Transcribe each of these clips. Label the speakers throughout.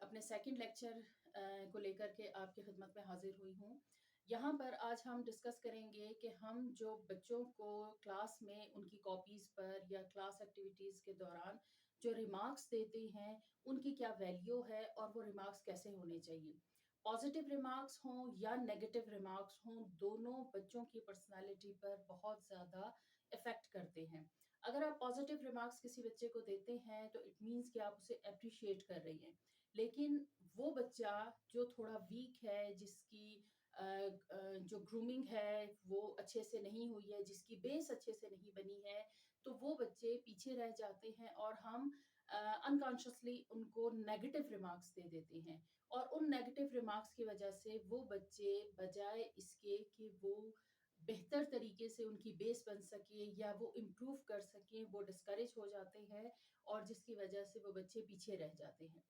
Speaker 1: اپنے second lecture کو لے کر کے آپ کی خدمت میں حاضر ہوئی ہوں۔ یہاں پر آج ہم ڈسکس کریں گے کہ ہم جو بچوں کو کلاس میں ان کی کاپیز پر یا کلاس ایکٹیویٹیز کے دوران جو ریمارکس دیتے ہیں ان کی کیا ویلیو ہے اور وہ ریمارکس کیسے ہونے چاہیے۔ پازیٹیو ریمارکس ہوں یا نیگیٹو ریمارکس ہوں، دونوں بچوں کی پرسنالٹی پر بہت زیادہ افیکٹ کرتے ہیں۔ اگر آپ پازیٹیو ریمارکس کسی بچے کو دیتے ہیں تو اٹ مینس کہ آپ اسے اپریشیٹ کر رہی ہیں، لیکن وہ بچہ جو تھوڑا ویک ہے، جس کی جو گرومنگ ہے وہ اچھے سے نہیں ہوئی ہے، جس کی بیس اچھے سے نہیں بنی ہے، تو وہ بچے پیچھے رہ جاتے ہیں اور ہم انکانشیسلی ان کو نیگیٹو ریمارکس دے دیتے ہیں، اور ان نیگیٹو ریمارکس کی وجہ سے وہ بچے بجائے اس کے کہ وہ بہتر طریقے سے ان کی بیس بن سکے یا وہ امپروو کر سکیں، وہ ڈسکریج ہو جاتے ہیں اور جس کی وجہ سے وہ بچے پیچھے رہ جاتے ہیں۔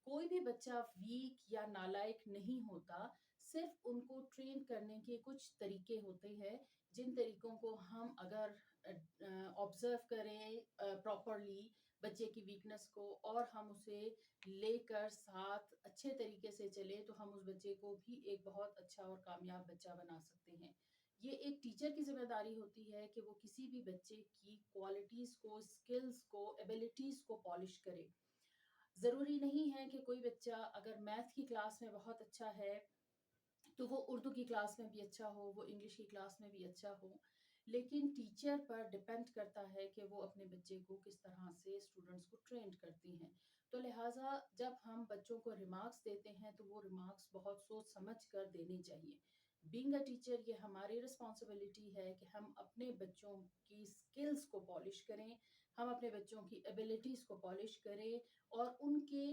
Speaker 1: کوئی بھی بچہ ویک یا نالائق نہیں ہوتا، صرف ان کو ٹرین کرنے کے کچھ طریقے ہوتے ہیں، جن طریقوں کو ہم اگر آبزرو کریں پراپرلی بچے کی ویکنس کو اور ہم اسے لے کر ساتھ اچھے طریقے سے چلیں تو ہم اس بچے کو بھی ایک بہت اچھا اور کامیاب بچہ بنا سکتے ہیں۔ یہ ایک ٹیچر کی ذمہ داری ہوتی ہے کہ وہ کسی بھی بچے کی کوالٹیز کو، سکلز کو، ایبیلٹیز کو پالش کرے۔ ضروری نہیں ہے کہ کوئی بچہ اگر میتھ کی کلاس میں بہت اچھا ہے تو وہ اردو کی کلاس میں بھی اچھا ہو، وہ انگلش کی کلاس میں بھی اچھا ہو، لیکن ٹیچر پر ڈیپینڈ کرتا ہے کہ وہ اپنے بچے کو کس طرح سے اسٹوڈنٹس کو ٹرینڈ کرتی ہیں۔ تو لہٰذا جب ہم بچوں کو ریمارکس دیتے ہیں تو وہ ریمارکس بہت سوچ سمجھ کر دینی چاہیے۔ بینگ اے ٹیچر یہ ہماری رسپانسبلٹی ہے کہ ہم اپنے بچوں کی سکلز کو پالش کریں، ہم اپنے بچوں کی ایبیلٹیز کو پالش کریں اور ان کے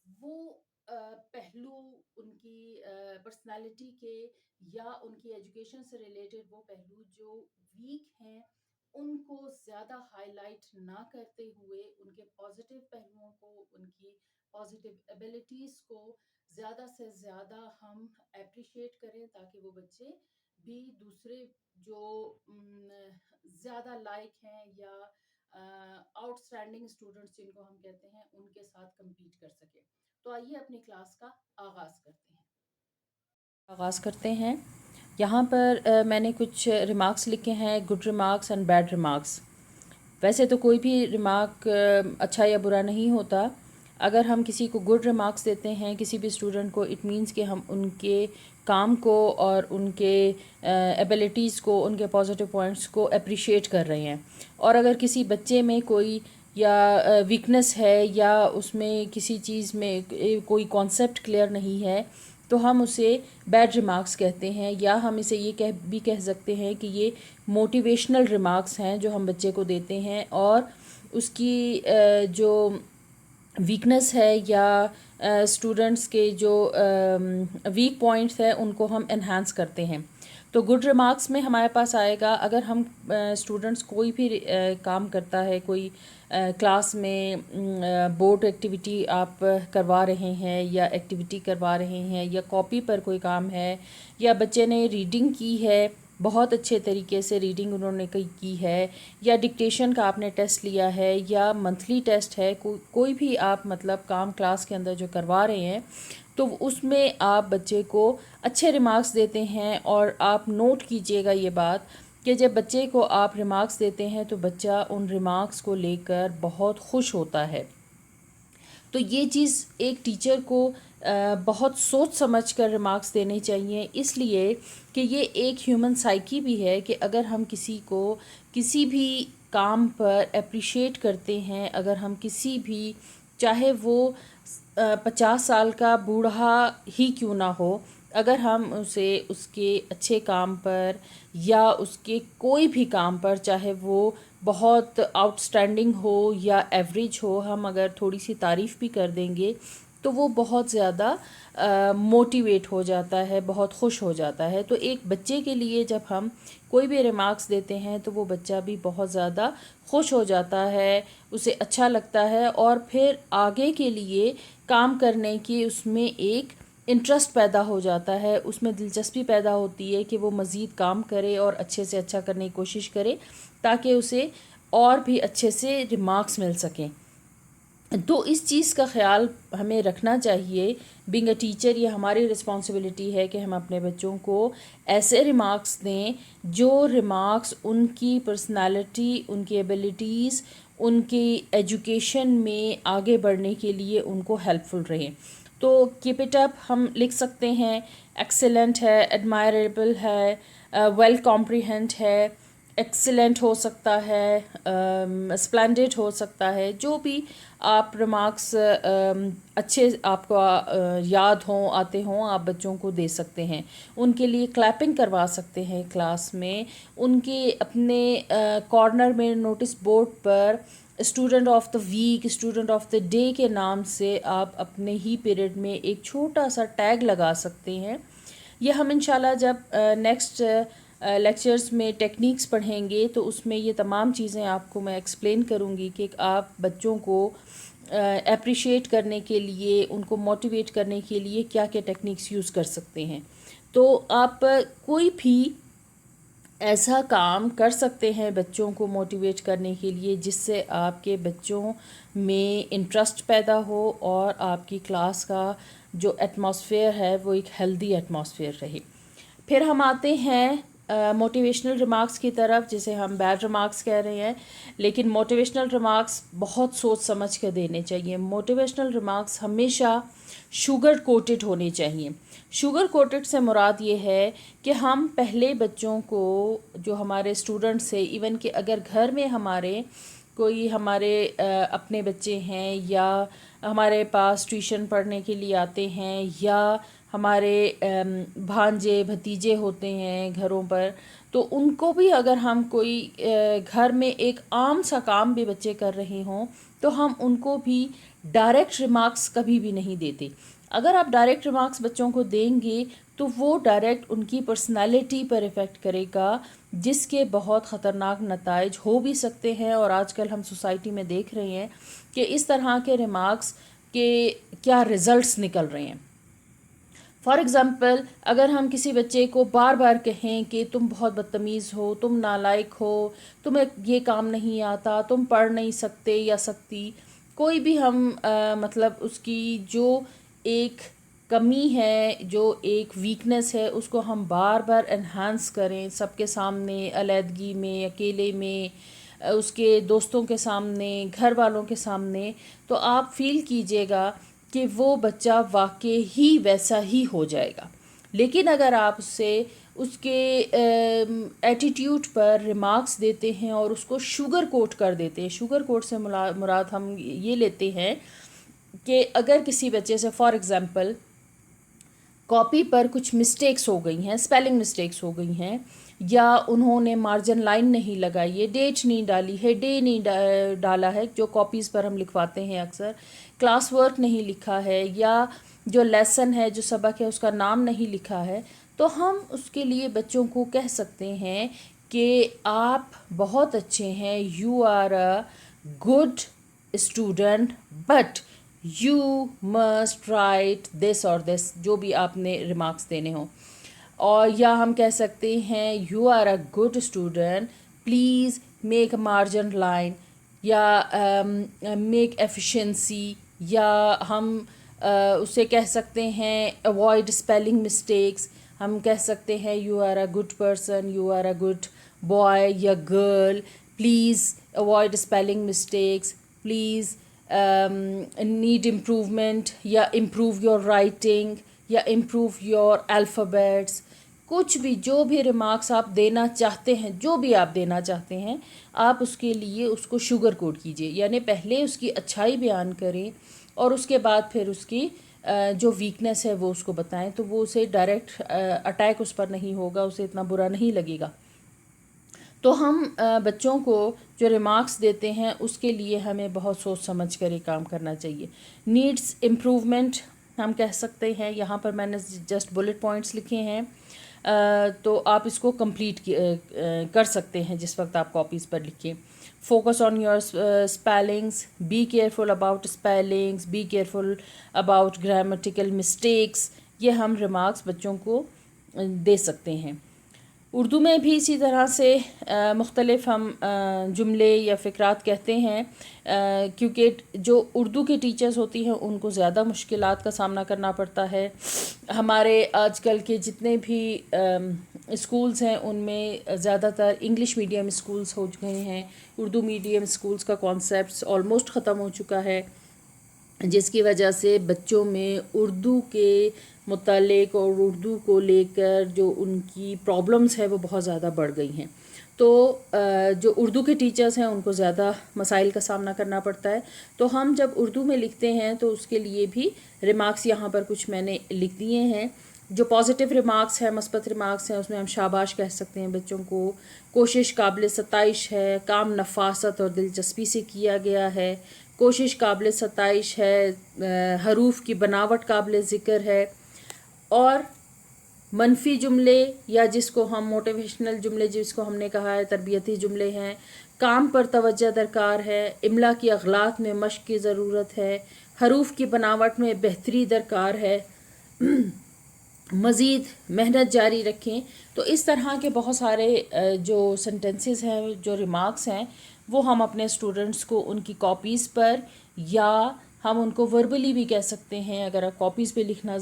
Speaker 1: وہ پہلو، ان کی پرسنالٹی کے یا ان کی ایجوکیشن سے ریلیٹڈ وہ پہلو جو ویک ہیں ان کو زیادہ ہائی لائٹ نہ کرتے ہوئے ان کے پازیٹیو پہلوؤں کو، ان کی پازیٹیو ایبیلٹیز کو زیادہ سے زیادہ ہم اپریشیٹ کریں، تاکہ وہ بچے بھی دوسرے جو زیادہ لائق ہیں یا آؤٹ اسٹینڈنگ اسٹوڈنٹس جن کو ہم کہتے ہیں ان کے ساتھ کمپیٹ کر سکیں۔ تو آئیے اپنی کلاس کا
Speaker 2: آغاز کرتے ہیں۔ یہاں پر میں نے کچھ ریمارکس لکھے ہیں، good remarks and bad remarks. ویسے تو کوئی بھی ریمارک اچھا یا برا نہیں ہوتا۔ اگر ہم کسی کو گڈ ریمارکس دیتے ہیں کسی بھی اسٹوڈنٹ کو، اٹ مینس کہ ہم ان کے کام کو اور ان کے ایبیلٹیز کو، ان کے پازیٹیو پوائنٹس کو اپریشیٹ کر رہے ہیں۔ اور اگر کسی بچے میں کوئی یا ویکنس ہے یا اس میں کسی چیز میں کوئی کانسیپٹ کلیئر نہیں ہے تو ہم اسے بیڈ ریمارکس کہتے ہیں، یا ہم اسے یہ بھی کہہ سکتے ہیں کہ یہ موٹیویشنل ریمارکس ہیں جو ہم بچے کو دیتے ہیں، اور اس کی جو ویکنس ہے یا اسٹوڈنٹس کے جو ویک پوائنٹس ہیں ان کو ہم انہانس کرتے ہیں۔ تو گڈ ریمارکس میں ہمارے پاس آئے گا اگر ہم اسٹوڈنٹس کوئی بھی کام کرتا ہے، کوئی کلاس میں بورڈ ایکٹیویٹی آپ کروا رہے ہیں یا ایکٹیویٹی کروا رہے ہیں، یا کاپی پر کوئی کام ہے، یا بچے نے ریڈنگ کی ہے، بہت اچھے طریقے سے ریڈنگ انہوں نے کی ہے، یا ڈکٹیشن کا آپ نے ٹیسٹ لیا ہے، یا منتھلی ٹیسٹ ہے، کوئی بھی آپ مطلب کام کلاس کے اندر جو کروا رہے ہیں تو اس میں آپ بچے کو اچھے ریمارکس دیتے ہیں۔ اور آپ نوٹ کیجئے گا یہ بات کہ جب بچے کو آپ ریمارکس دیتے ہیں تو بچہ ان ریمارکس کو لے کر بہت خوش ہوتا ہے۔ تو یہ چیز ایک ٹیچر کو بہت سوچ سمجھ کر ریمارکس دینے چاہیے، اس لیے کہ یہ ایک ہیومن سائیکی بھی ہے کہ اگر ہم کسی کو کسی بھی کام پر اپریشیٹ کرتے ہیں، اگر ہم کسی بھی، چاہے وہ 50 سال کا بوڑھا ہی کیوں نہ ہو، اگر ہم اسے اس کے اچھے کام پر یا اس کے کوئی بھی کام پر، چاہے وہ بہت آؤٹ اسٹینڈنگ ہو یا ایوریج ہو، ہم اگر تھوڑی سی تعریف بھی کر دیں گے تو وہ بہت زیادہ موٹیویٹ ہو جاتا ہے، بہت خوش ہو جاتا ہے۔ تو ایک بچے کے لیے جب ہم کوئی بھی ریمارکس دیتے ہیں تو وہ بچہ بھی بہت زیادہ خوش ہو جاتا ہے، اسے اچھا لگتا ہے، اور پھر آگے کے لیے کام کرنے کی اس میں ایک انٹرسٹ پیدا ہو جاتا ہے، اس میں دلچسپی پیدا ہوتی ہے کہ وہ مزید کام کرے اور اچھے سے اچھا کرنے کی کوشش کرے تاکہ اسے اور بھی اچھے سے ریمارکس مل سکیں۔ تو اس چیز کا خیال ہمیں رکھنا چاہیے. بینگ اے ٹیچر یہ ہماری رسپانسبلٹی ہے کہ ہم اپنے بچوں کو ایسے ریمارکس دیں جو ریمارکس ان کی پرسنالٹی، ان کی ایبلٹیز، ان کی ایجوکیشن میں آگے بڑھنے کے لیے ان کو ہیلپ فل رہیں. تو کیپ اٹ اپ ہم لکھ سکتے ہیں، ایکسلنٹ ہے، ایڈمائریبل ہے، ویل کمپریہینڈ ہے، ایکسلنٹ ہو سکتا ہے، اسپلینڈڈ ہو سکتا ہے. جو بھی آپ ریمارکس اچھے آپ کو یاد ہوں، آتے ہوں، آپ بچوں کو دے سکتے ہیں. ان کے لیے کلیپنگ کروا سکتے ہیں کلاس میں. ان کے اپنے کارنر میں نوٹس بورڈ پر student of the week, student of the day کے نام سے آپ اپنے ہی پیریڈ میں ایک چھوٹا سا ٹیگ لگا سکتے ہیں. یہ ہم انشاءاللہ جب نیکسٹ لیکچرز میں ٹیکنیکس پڑھیں گے تو اس میں یہ تمام چیزیں آپ کو میں ایکسپلین کروں گی کہ آپ بچوں کو اپریشیٹ کرنے کے لیے، ان کو موٹیویٹ کرنے کے لیے کیا کیا ٹیکنیکس یوز کر سکتے ہیں. تو آپ کوئی بھی ایسا کام کر سکتے ہیں بچوں کو موٹیویٹ کرنے کے لیے جس سے آپ کے بچوں میں انٹرسٹ پیدا ہو اور آپ کی کلاس کا جو ایٹماسفیئر ہے وہ ایک ہیلدی ایٹماسفیئر رہے. پھر ہم آتے ہیں موٹیویشنل ریمارکس کی طرف، جسے ہم بیڈ ریمارکس کہہ رہے ہیں. لیکن موٹیویشنل ریمارکس بہت سوچ سمجھ کر دینے چاہیے. موٹیویشنل ریمارکس ہمیشہ شوگر کوٹڈ ہونے چاہیے. شوگر کوٹڈ سے مراد یہ ہے کہ ہم پہلے بچوں کو، جو ہمارے اسٹوڈنٹس ہیں، ایون کہ اگر گھر میں ہمارے کوئی ہمارے اپنے بچے ہیں یا ہمارے پاس ٹیوشن پڑھنے کے لیے آتے ہیں یا ہمارے بھانجے بھتیجے ہوتے ہیں گھروں پر، تو ان کو بھی اگر ہم کوئی گھر میں ایک عام سا کام بھی بچے کر رہے ہوں تو ہم ان کو بھی ڈائریکٹ ریمارکس کبھی بھی نہیں دیتے. اگر آپ ڈائریکٹ ریمارکس بچوں کو دیں گے تو وہ ڈائریکٹ ان کی پرسنالٹی پر افیکٹ کرے گا، جس کے بہت خطرناک نتائج ہو بھی سکتے ہیں. اور آج کل ہم سوسائٹی میں دیکھ رہے ہیں کہ اس طرح کے ریمارکس کے کیا رزلٹس نکل رہے ہیں. فار ایگزامپل، اگر ہم کسی بچے کو بار بار کہیں کہ تم بہت بدتمیز ہو، تم نالائق ہو، تمہیں یہ کام نہیں آتا، تم پڑھ نہیں سکتے یا سکتی، کوئی بھی ہم مطلب اس کی جو ایک کمی ہے، جو ایک ویکنس ہے، اس کو ہم بار بار انہانس کریں سب کے سامنے، علیحدگی میں، اکیلے میں، اس کے دوستوں کے سامنے، گھر والوں کے سامنے، تو آپ فیل کیجئے گا کہ وہ بچہ واقعی ہی ویسا ہی ہو جائے گا. لیکن اگر آپ اسے اس کے ایٹیٹیوڈ پر ریمارکس دیتے ہیں اور اس کو شوگر کوٹ کر دیتے ہیں، شوگر کوٹ سے مراد ہم یہ لیتے ہیں کہ اگر کسی بچے سے فار ایگزامپل کاپی پر کچھ مسٹیکس ہو گئی ہیں، اسپیلنگ مسٹیکس ہو گئی ہیں، یا انہوں نے مارجن لائن نہیں لگائی ہے، ڈیٹ نہیں ڈالی ہے، ڈے نہیں ڈالا ہے، جو کاپیز پر ہم لکھواتے ہیں اکثر، کلاس ورک نہیں لکھا ہے، یا جو لیسن ہے، جو سبق ہے، اس کا نام نہیں لکھا ہے، تو ہم اس کے لیے بچوں کو کہہ سکتے ہیں کہ آپ بہت اچھے ہیں، you are a good student, but you must write this اور دس، جو بھی آپ نے ریمارکس دینے ہوں. اور یا ہم کہہ سکتے ہیں you are a good student, please make a margin line, یا میک ایفیشنسی، یا ہم اسے کہہ سکتے ہیں اوائڈ اسپیلنگ مسٹیکس. ہم کہہ سکتے ہیں you are a good person, you are a good boy یا girl, please avoid spelling mistakes, please need improvement, یا امپروو یور رائٹنگ، یا امپروو یور الفابیٹس. کچھ بھی، جو بھی ریمارکس آپ دینا چاہتے ہیں، جو بھی آپ دینا چاہتے ہیں، آپ اس کے لیے اس کو شوگر کوٹ کیجئے. یعنی پہلے اس کی اچھائی بیان کریں اور اس کے بعد پھر اس کی جو ویکنس ہے وہ اس کو بتائیں، تو وہ اسے ڈائریکٹ اٹیک اس پر نہیں ہوگا، اسے اتنا برا نہیں لگے گا. تو ہم بچوں کو جو ریمارکس دیتے ہیں اس کے لیے ہمیں بہت سوچ سمجھ کر یہ کام کرنا چاہیے. نیڈس امپروومنٹ ہم کہہ سکتے ہیں، یہاں پر میں نے جسٹ بلٹ پوائنٹس لکھے ہیں، تو آپ اس کو کمپلیٹ کر سکتے ہیں جس وقت آپ کاپیز پر لکھیں. Focus on your spellings, be careful about spellings, be careful about grammatical mistakes. یہ ہم ریمارکس بچوں کو دے سکتے ہیں. اردو میں بھی اسی طرح سے مختلف ہم جملے یا فقرات کہتے ہیں، کیونکہ جو اردو کے ٹیچرز ہوتی ہیں ان کو زیادہ مشکلات کا سامنا کرنا پڑتا ہے. ہمارے آج کل کے جتنے بھی اسکولز ہیں ان میں زیادہ تر انگلش میڈیم اسکولز ہو گئے ہیں. اردو میڈیم اسکولز کا کانسیپٹس آلموسٹ ختم ہو چکا ہے، جس کی وجہ سے بچوں میں اردو کے متعلق اور اردو کو لے کر جو ان کی پرابلمس ہے وہ بہت زیادہ بڑھ گئی ہیں. تو جو اردو کے ٹیچرز ہیں ان کو زیادہ مسائل کا سامنا کرنا پڑتا ہے. تو ہم جب اردو میں لکھتے ہیں تو اس کے لیے بھی ریمارکس یہاں پر کچھ میں نے لکھ دیے ہیں. جو پازیٹیو ریمارکس ہیں، مثبت ریمارکس ہیں، اس میں ہم شاباش کہہ سکتے ہیں بچوں کو، کوشش قابل ستائش ہے، کام نفاست اور دلچسپی سے کیا گیا ہے، کوشش قابل ستائش ہے، حروف کی بناوٹ قابل ذکر ہے. اور منفی جملے یا جس کو ہم موٹیویشنل جملے جس کو ہم نے کہا ہے تربیتی جملے ہیں، کام پر توجہ درکار ہے، املا کی اغلاط میں مشق کی ضرورت ہے، حروف کی بناوٹ میں بہتری درکار ہے، مزید محنت جاری رکھیں. تو اس طرح کے بہت سارے جو سینٹنسز ہیں، جو ریمارکس ہیں، وہ ہم اپنے اسٹوڈنٹس کو ان کی کاپیز پر، یا ہم ان کو وربلی بھی کہہ سکتے ہیں. اگر کاپیز پہ لکھنا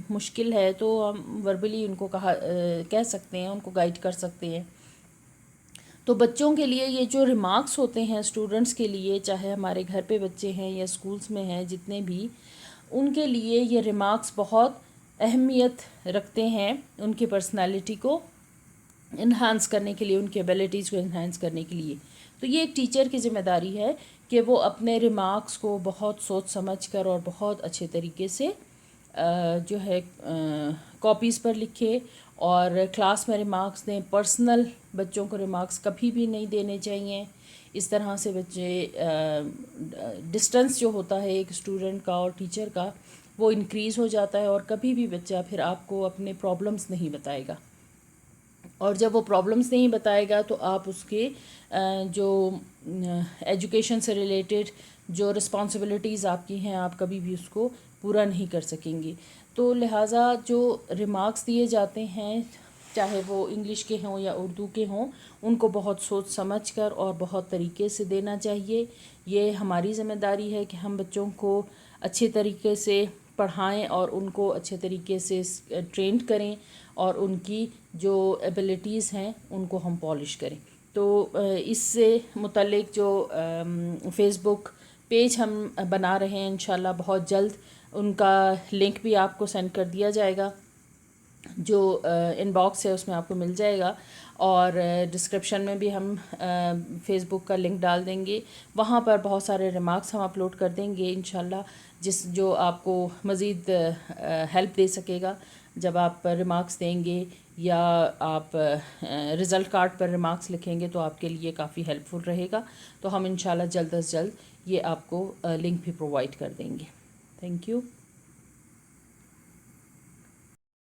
Speaker 2: مشکل ہے تو ہم وربلی ان کو کہہ سکتے ہیں، ان کو گائیڈ کر سکتے ہیں. تو بچوں کے لیے یہ جو ریمارکس ہوتے ہیں اسٹوڈنٹس کے لیے، چاہے ہمارے گھر پہ بچے ہیں یا اسکولس میں ہیں جتنے بھی، ان کے لیے یہ ریمارکس بہت اہمیت رکھتے ہیں ان کی پرسنالٹی کو انہانس کرنے کے لیے، ان کی ایبیلٹیز کو انہانس کرنے کے لیے. تو یہ ایک ٹیچر کی ذمہ داری ہے کہ وہ اپنے ریمارکس کو بہت سوچ سمجھ کر اور بہت اچھے طریقے سے جو ہے کاپیز پر لکھے اور کلاس میں ریمارکس دیں. پرسنل بچوں کو ریمارکس کبھی بھی نہیں دینے چاہیے. اس طرح سے بچے ڈسٹنس جو ہوتا ہے ایک اسٹوڈنٹ کا اور ٹیچر کا وہ انکریز ہو جاتا ہے، اور کبھی بھی بچہ پھر آپ کو اپنے پرابلمس نہیں بتائے گا. اور جب وہ پرابلمس نہیں بتائے گا تو آپ اس کے جو ایجوکیشن سے ریلیٹڈ جو رسپانسبلٹیز آپ کی ہیں آپ کبھی بھی اس کو پورا نہیں کر سکیں گے. تو لہٰذا جو ریمارکس دیے جاتے ہیں، چاہے وہ انگلش کے ہوں یا اردو کے ہوں، ان کو بہت سوچ سمجھ کر اور بہت طریقے سے دینا چاہیے. یہ ہماری ذمہ داری ہے کہ ہم بچوں کو اچھے طریقے سے پڑھائیں اور ان کو اچھے طریقے سے ٹرینڈ کریں اور ان کی جو ایبلٹیز ہیں ان کو ہم پالش کریں. تو اس سے متعلق جو فیس بک پیج ہم بنا رہے ہیں انشاءاللہ بہت جلد ان کا لنک بھی آپ کو سینڈ کر دیا جائے گا، جو ان باکس ہے اس میں آپ کو مل جائے گا، اور ڈسکرپشن میں بھی ہم فیس بک کا لنک ڈال دیں گے. وہاں پر بہت سارے ریمارکس ہم اپلوڈ کر دیں گے انشاءاللہ، جو آپ کو مزید ہیلپ دے سکے گا جب آپ ریمارکس دیں گے یا آپ رزلٹ کارڈ پر ریمارکس لکھیں گے تو آپ کے لیے کافی ہیلپ فل رہے گا. تو ہم انشاءاللہ جلد از جلد یہ آپ کو لنک بھی پرووائڈ کر دیں گے. Thank you.